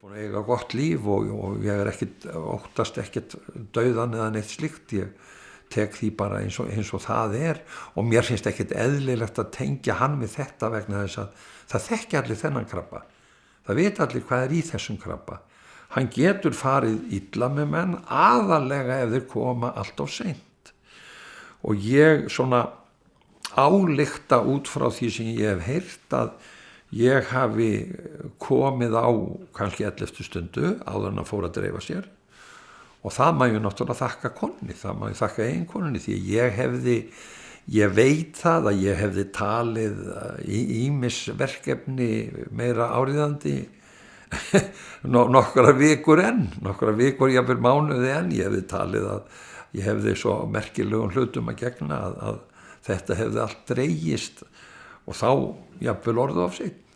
búin að eiga gott líf og ég óttast ekkert dauðan eða neitt slíkt. Ég tek því bara eins og það og mér finnst ekkert eðlilegt að tengja hann við þetta vegna þess að það þekki allir þennan krabba. Það veit allir hvað í þessum krabba. Hann getur farið illa með menn aðallega ef þeir koma allt of seint. Og ég svona álykta út frá því sem ég hef heyrt að ég hafi komið á kannski 11. stundu áður en að fór að dreifa sér og það má ég náttúrulega þakka konunni, það má ég þakka eiginkonunni því ég veit það að ég hefði talið í ýmis verkefni meira áríðandi nokkrar vikur jafnvel mánuði enn ég hefði talið að ég hefði svo merkilegum hlutum að gegna að þetta hefði allt dregist og þá jafnvel orðið of seint.